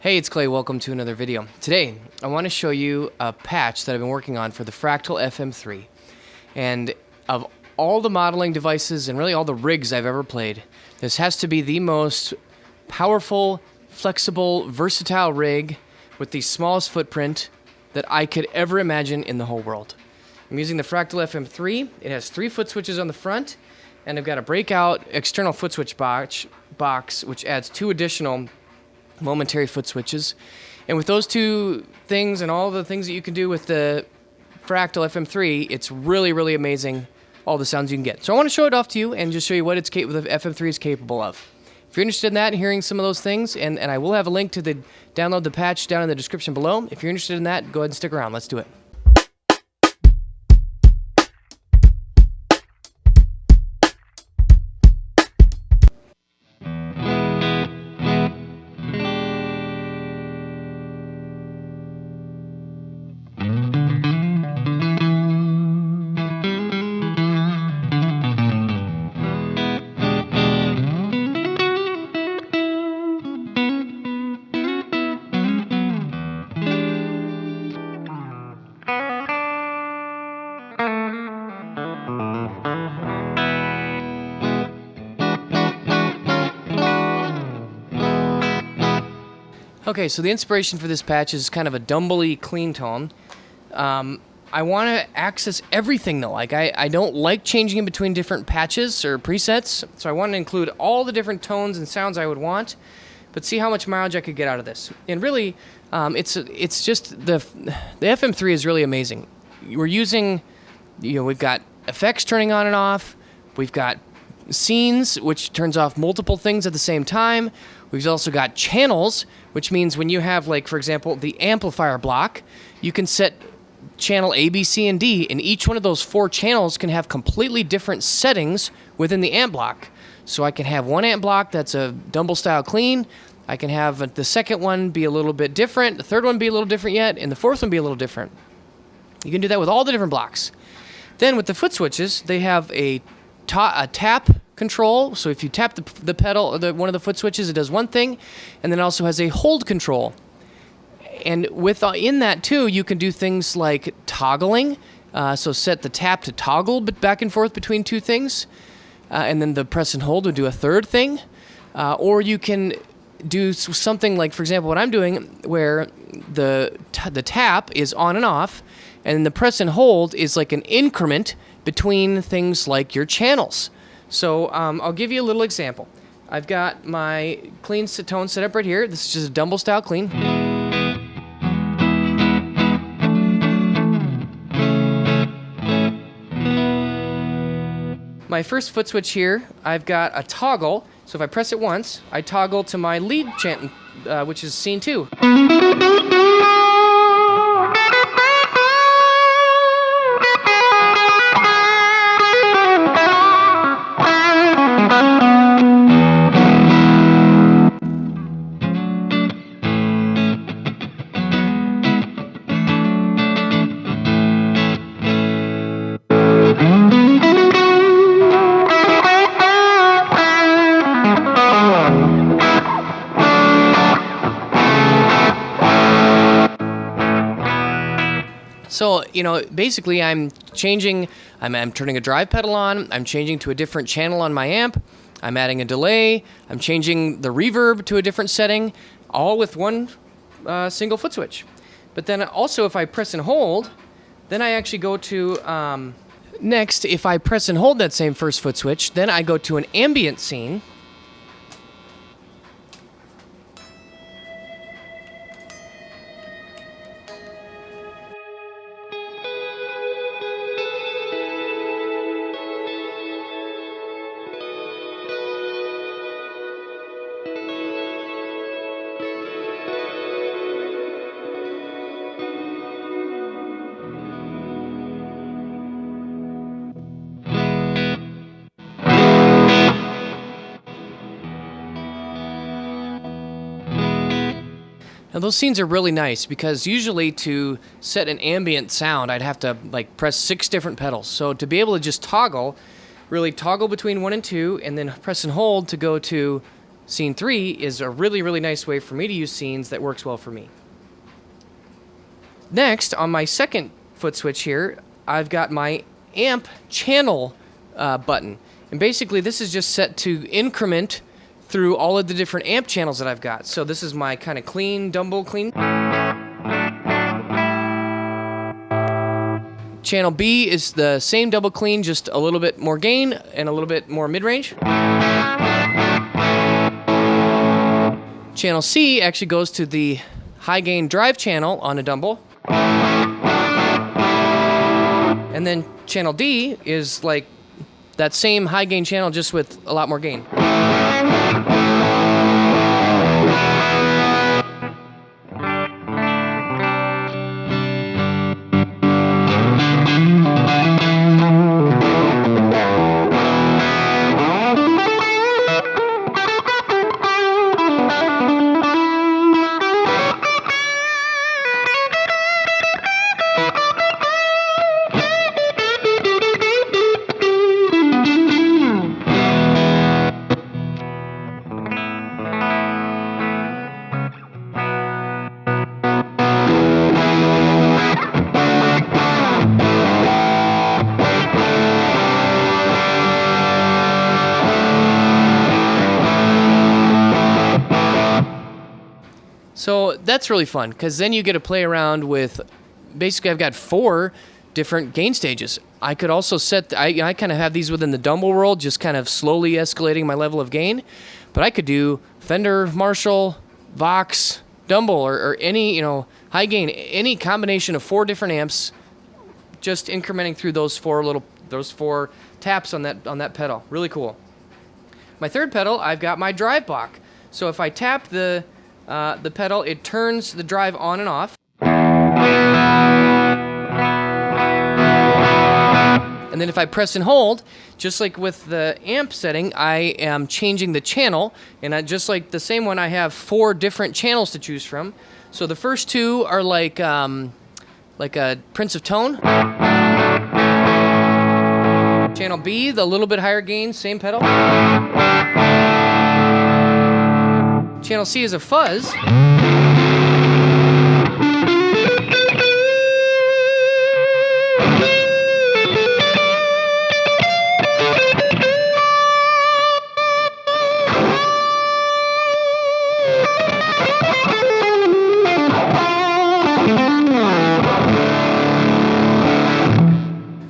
Hey, it's Kley. Welcome to another video. Today, I want to show you a patch that I've been working on for the Fractal FM3. And of all the modeling devices and really all the rigs I've ever played, this has to be the most powerful, flexible, versatile rig with the smallest footprint that I could ever imagine in the whole world. I'm using the Fractal FM3. It has 3 foot switches on the front, and I've got a breakout external foot switch box which adds 2 additional momentary foot switches. And with those 2 things and all the things that you can do with the Fractal FM3, it's really, really amazing all the sounds you can get. So I want to show it off to you and just show you what the FM3 is capable of. If you're interested in that and hearing some of those things, and I will have a link to download the patch down in the description below. If you're interested in that, go ahead and stick around. Let's do it. Okay, so the inspiration for this patch is kind of a Dumble-y clean tone. I want to access everything though. Like I don't like changing in between different patches or presets, so I want to include all the different tones and sounds I would want, but see how much mileage I could get out of this. And really, it's just the FM3 is really amazing. We're using, we've got effects turning on and off. We've got scenes, which turns off multiple things at the same time. We've also got channels, which means when you have, like, for example, the amplifier block, you can set channel A, B, C, and D, and each one of those 4 channels can have completely different settings within the amp block. So I can have one amp block that's a Dumble-style clean. I can have the second one be a little bit different, the third one be a little different yet, and the fourth one be a little different. You can do that with all the different blocks. Then with the foot switches, they have a tap control. So if you tap the pedal or one of the foot switches, it does one thing, and then it also has a hold control. And in that too, you can do things like toggling. So set the tap to toggle back and forth between 2 things, and then the press and hold would do a third thing. Or you can do something like, for example, what I'm doing, where the tap is on and off, and the press and hold is like an increment between things like your channels. So I'll give you a little example. I've got my clean tone set up right here. This is just a Dumble-style clean. My first foot switch here, I've got a toggle. So if I press it once, I toggle to my lead chant, which is scene 2. So, basically I'm turning a drive pedal on, I'm changing to a different channel on my amp, I'm adding a delay, I'm changing the reverb to a different setting, all with one single foot switch. But then also if I press and hold, then I actually go to, next, if I press and hold that same first foot switch, then I go to an ambient scene. Now those scenes are really nice because usually to set an ambient sound, I'd have to press 6 different pedals. So to be able to just really toggle between 1 and 2, and then press and hold to go to Scene 3 is a really, really nice way for me to use scenes that works well for me. Next, on my second foot switch here, I've got my amp channel button. And basically, this is just set to increment through all of the different amp channels that I've got. So this is my kind of clean, Dumble clean. Channel B is the same double clean, just a little bit more gain and a little bit more mid-range. Channel C actually goes to the high gain drive channel on a Dumble. And then channel D is like that same high gain channel, just with a lot more gain. So that's really fun, because then you get to play around with, basically I've got 4 different gain stages. I could also set, I kind of have these within the Dumble world, just kind of slowly escalating my level of gain. But I could do Fender, Marshall, Vox, Dumble, or any, high gain, any combination of 4 different amps, just incrementing through those 4 taps on that pedal. Really cool. My third pedal, I've got my drive block. So if I tap the pedal, it turns the drive on and off. And then if I press and hold, just like with the amp setting, I am changing the channel. And just like the same one, I have 4 different channels to choose from. So the first 2 are like a Prince of Tone. Channel B, the little bit higher gain, same pedal. Channel C is a fuzz.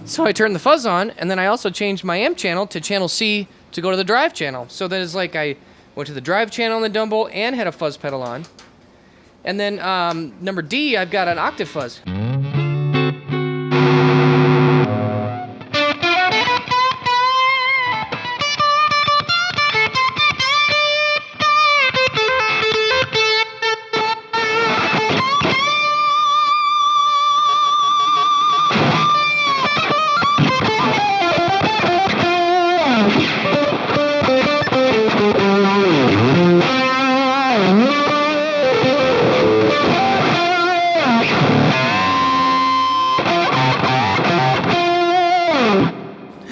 So I turned the fuzz on, and then I also changed my amp channel to channel C to go to the drive channel. So that is like I went to the drive channel in the Dumble and had a fuzz pedal on. And then number D, I've got an octave fuzz.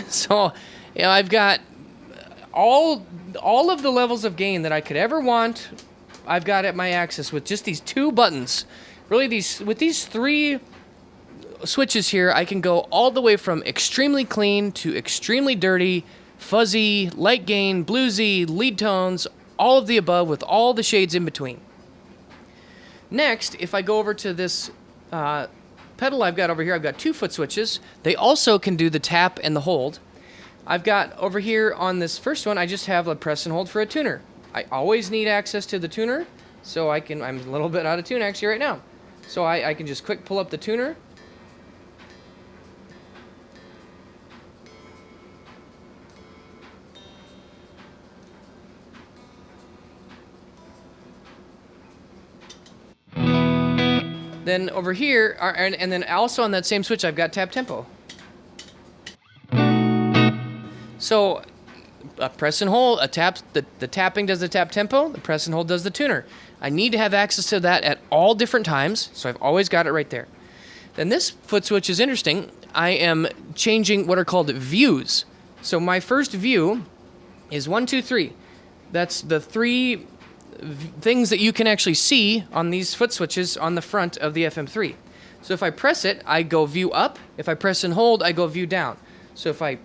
So, I've got all of the levels of gain that I could ever want. I've got at my access with just these 2 buttons. Really, with these 3 switches here, I can go all the way from extremely clean to extremely dirty, fuzzy, light gain, bluesy, lead tones, all of the above with all the shades in between. Next, if I go over to this pedal I've got over here, I've got 2 foot switches. They also can do the tap and the hold. I've got over here on this first one, I just have a press and hold for a tuner. I always need access to the tuner, so I'm a little bit out of tune actually right now. So I can just quick pull up the tuner. Then over here, and then also on that same switch, I've got tap tempo. So a press and hold, the tapping does the tap tempo, the press and hold does the tuner. I need to have access to that at all different times, so I've always got it right there. Then this foot switch is interesting. I am changing what are called views. So my first view is 1, 2, 3. That's the three things that you can actually see on these foot switches on the front of the FM3. So if I press it, I go view up. If I press and hold, I go view down. So if I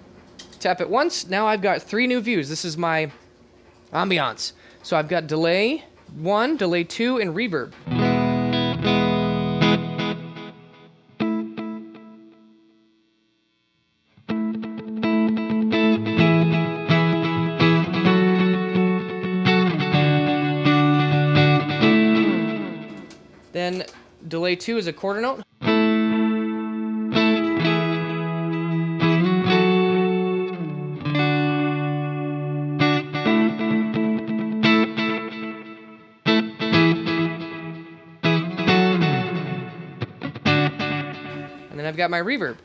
tap it once, now I've got 3 new views. This is my Ambiance. So I've got delay 1, delay 2, and reverb. Then delay 2 is a quarter note. And then I've got my reverb.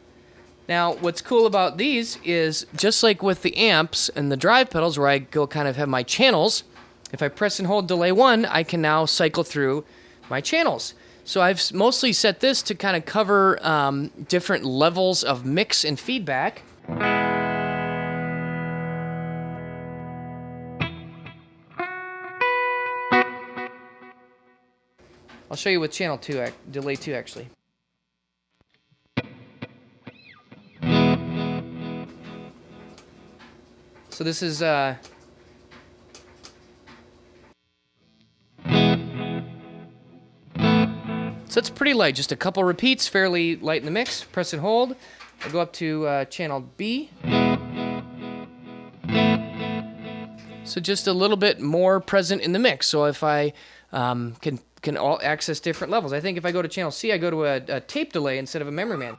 Now, what's cool about these is, just like with the amps and the drive pedals where I go kind of have my channels, if I press and hold delay 1, I can now cycle through my channels. So I've mostly set this to kind of cover different levels of mix and feedback. I'll show you with channel 2, delay 2 actually. So this is so it's pretty light, just a couple repeats, fairly light in the mix. Press and hold. I go up to channel B. So just a little bit more present in the mix. So if I can all access different levels. I think if I go to channel C, I go to a tape delay instead of a memory man.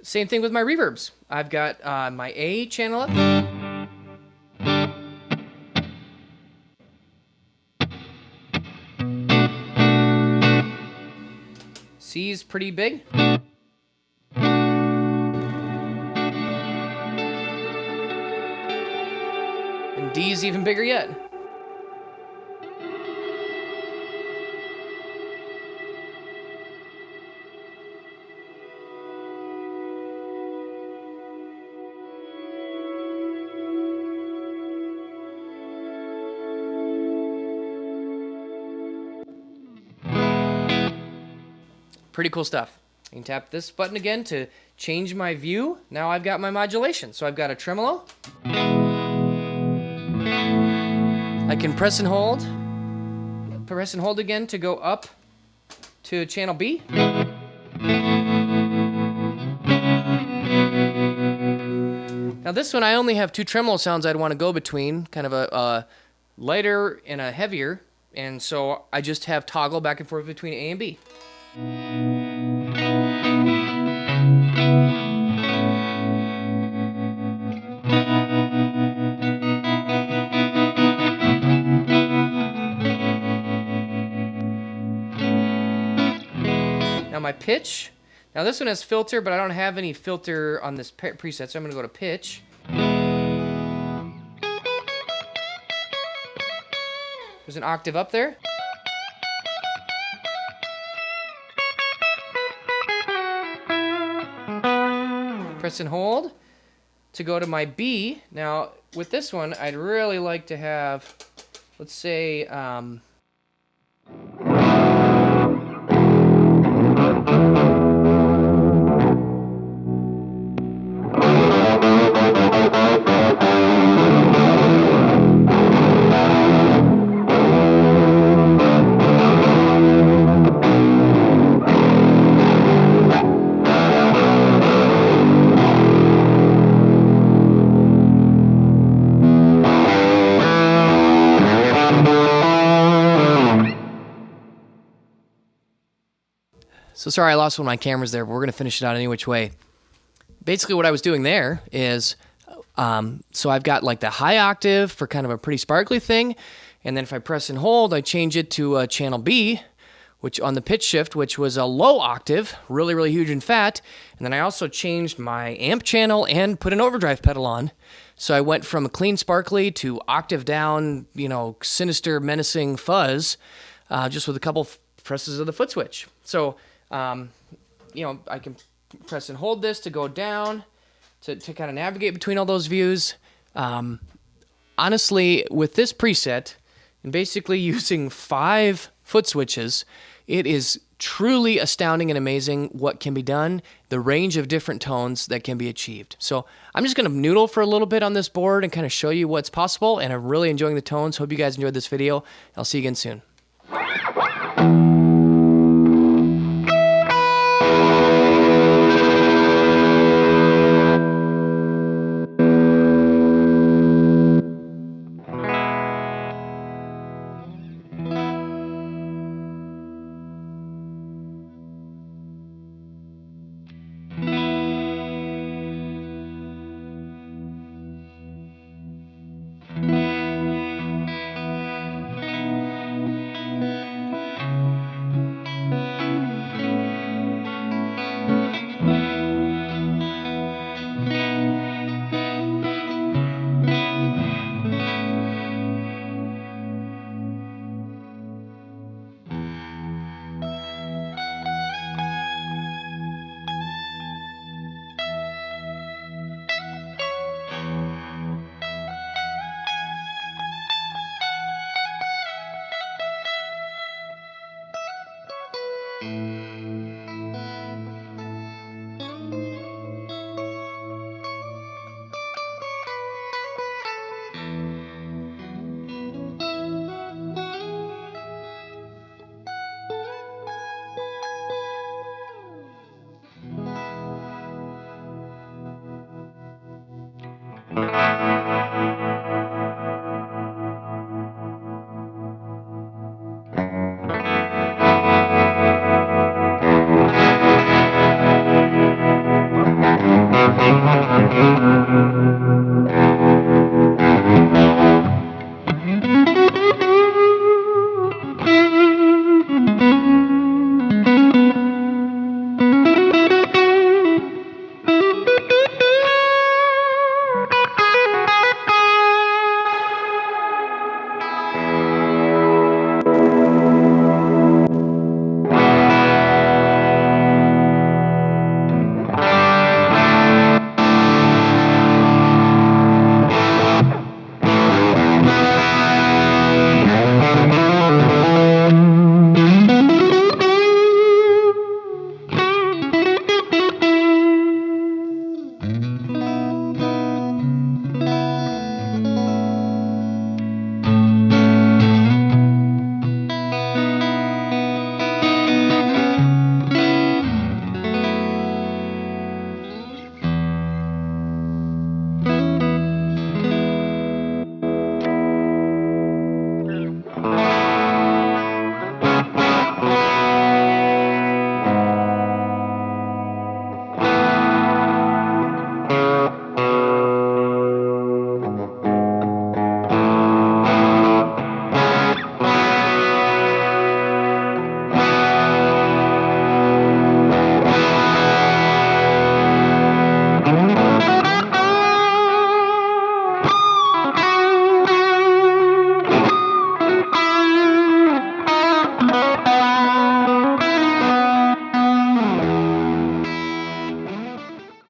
Same thing with my reverbs. I've got my A channel up. C is pretty big. And D is even bigger yet. Pretty cool stuff. You can tap this button again to change my view. Now I've got my modulation. So I've got a tremolo. I can press and hold. Press and hold again to go up to channel B. Now this one, I only have 2 tremolo sounds I'd want to go between, kind of a lighter and a heavier. And so I just have toggle back and forth between A and B. Now my pitch. Now this one has filter, but I don't have any filter on this preset, so I'm going to go to pitch. There's an octave up there. Press and hold to go to my B. Now, with this one, I'd really like to have, let's say, so sorry I lost one of my cameras there, but we're going to finish it out any which way. Basically what I was doing there is, so I've got like the high octave for kind of a pretty sparkly thing, and then if I press and hold, I change it to channel B, which on the pitch shift, which was a low octave, really, really huge and fat, and then I also changed my amp channel and put an overdrive pedal on. So I went from a clean sparkly to octave down, you know, sinister, menacing fuzz, just with a couple presses of the Footswitch. So, you know, I can press and hold this to go down, to kind of navigate between all those views. Honestly, with this preset, and basically using 5 foot switches, it is truly astounding and amazing what can be done, the range of different tones that can be achieved. So I'm just going to noodle for a little bit on this board and kind of show you what's possible, and I'm really enjoying the tones. Hope you guys enjoyed this video. I'll see you again soon.